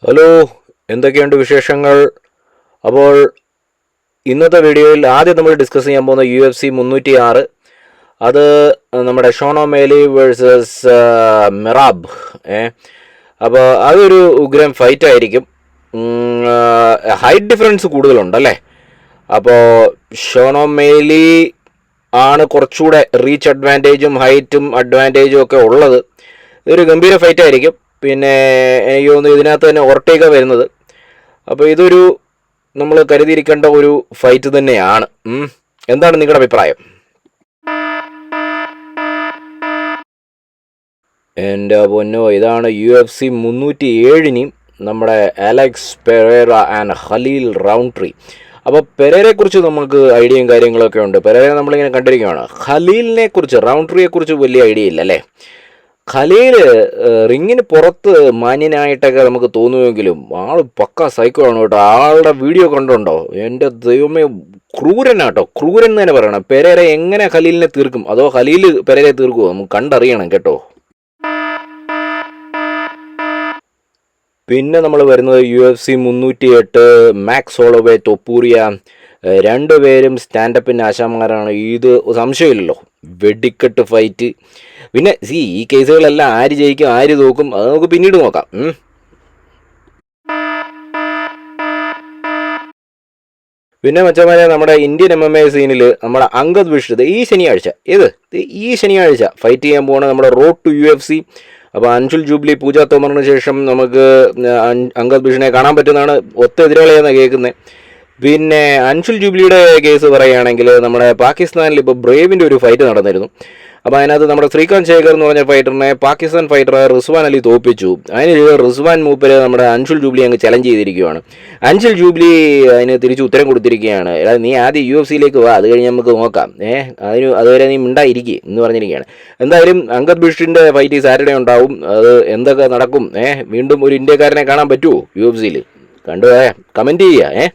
Hello, എന്തൊക്കെയുണ്ട് വിശേഷങ്ങൾ? അപ്പോൾ ഇന്നത്തെ വീഡിയോയിൽ ആദ്യം നമ്മൾ ഡിസ്കസ് ചെയ്യാൻ പോകുന്ന UFC 306. അത് നമ്മുടെ ഷോൺ ഒമേലി വേഴ്സസ് മെറാബ്. അപ്പോൾ അതൊരു ഉഗ്രം ഫൈറ്റ് ആയിരിക്കും. ഹൈറ്റ് ഡിഫറൻസ് കൂടുതലുണ്ടല്ലേ. അപ്പോൾ ഷോൺ ഒമേലി ആണ് കുറച്ചുകൂടെ റീച്ച് അഡ്വാൻറ്റേജും ഹൈറ്റും അഡ്വാൻറ്റേജും ഒക്കെ ഉള്ളത്. ഇതൊരു ഗംഭീര ഫൈറ്റ് ആയിരിക്കും. പിന്നെ എനിക്ക് തോന്നുന്നു ഇതിനകത്ത് തന്നെ ഒർട്ടേഗ വരുന്നത്. അപ്പോൾ ഇതൊരു നമ്മൾ കരുതിയിരിക്കേണ്ട ഒരു ഫൈറ്റ് തന്നെയാണ്. എന്താണ് നിങ്ങളുടെ അഭിപ്രായം? എൻ്റെ പൊന്നോ, ഇതാണ് UFC 307 നമ്മുടെ അലക്സ് പെരേറ ആൻഡ് ഖലീൽ റൗണ്ട്ട്രി. അപ്പോൾ പെരേരയെക്കുറിച്ച് നമുക്ക് ഐഡിയയും കാര്യങ്ങളൊക്കെ ഉണ്ട്. പെരേര നമ്മളിങ്ങനെ കണ്ടിരിക്കുകയാണ്. ഖലീലിനെ കുറിച്ച്, റൗണ്ട്ട്രിയെക്കുറിച്ച് വലിയ ഐഡിയ ഇല്ല അല്ലേ. ഖലീൽ റിങ്ങിന് പുറത്ത് മാന്യനായിട്ടൊക്കെ നമുക്ക് തോന്നുമെങ്കിലും ആൾ പക്ക സൈക്കോ ആണ് കേട്ടോ. ആളുടെ വീഡിയോ കണ്ടുണ്ടോ? എൻ്റെ ദൈവമേ, ക്രൂരനാട്ടോ, ക്രൂരൻ എന്ന് തന്നെ പറയണം. പെരേര എങ്ങനെ ഖലീലിനെ തീർക്കും, അതോ ഖലീൽ പെരേരയെ തീർക്കുമോ? നമുക്ക് കണ്ടറിയണം കേട്ടോ. പിന്നെ നമ്മൾ വരുന്നത് UFC 308 മാക്സ് ഹോളോവേ തൊപ്പൂറിയ. രണ്ടുപേരും സ്റ്റാൻഡപ്പിൻ്റെ ആശാന്മാരാണ്. ഇത് സംശയമില്ലല്ലോ, വെടിക്കെട്ട് ഫൈറ്റ്. പിന്നെ ഈ കേസുകളെല്ലാം ആര് ജയിക്കും ആര് തോക്കും അത് നമുക്ക് പിന്നീട് നോക്കാം. പിന്നെ മച്ചന്മാരെ, നമ്മുടെ ഇന്ത്യൻ MMA സീനിൽ നമ്മുടെ അങ്കദ് ബിഷ് ഈ ശനിയാഴ്ച ഫൈറ്റ് ചെയ്യാൻ പോകണ നമ്മുടെ റോഡ് ടു UFC. അപ്പോൾ അൻഷുൽ ജൂബിലി, പൂജ തോമറിന് ശേഷം നമുക്ക് അങ്കദ് ബിഷിനെ കാണാൻ പറ്റുന്നതാണ്. എതിരാളിയെന്നാണ് കേൾക്കുന്നത്. പിന്നെ അൻഷുൽ ജൂബിലിയുടെ കേസ് പറയുകയാണെങ്കിൽ നമ്മുടെ പാകിസ്ഥാനിൽ ഇപ്പോൾ ബ്രേവിൻ്റെ ഒരു ഫൈറ്റ് നടന്നിരുന്നു. അപ്പോൾ അതിനകത്ത് നമ്മുടെ ശ്രീകാന്ത് ശേഖർ എന്ന് പറഞ്ഞ ഫൈറ്ററിനെ പാകിസ്ഥാൻ ഫൈറ്റർ റിസ്വാൻ അലി തോൽപ്പിച്ചു. അതിന് റിസ്വാൻ മൂപ്പര് നമ്മുടെ അൻഷുൽ ജൂബിലി അങ്ങ് ചലഞ്ച് ചെയ്തിരിക്കുകയാണ്. അൻഷുൽ ജൂബിലി അതിന് തിരിച്ച് ഉത്തരം കൊടുത്തിരിക്കുകയാണ്. നീ ആദ്യം UFCയിലേക്ക് വാ, അത് കഴിഞ്ഞ് നമുക്ക് നോക്കാം. അതുവരെ നീ മിണ്ടായിരിക്കും എന്ന് പറഞ്ഞിരിക്കുകയാണ്. എന്തായാലും അങ്കദ് ബിഷിൻ്റെ ഫൈറ്റ് സാറ്റർഡേ ഉണ്ടാവും. അത് എന്തൊക്കെ നടക്കും, വീണ്ടും ഒരു ഇന്ത്യക്കാരനെ കാണാൻ പറ്റുമോ UFCയിൽ? കണ്ടു കമൻറ്റ് ചെയ്യുക.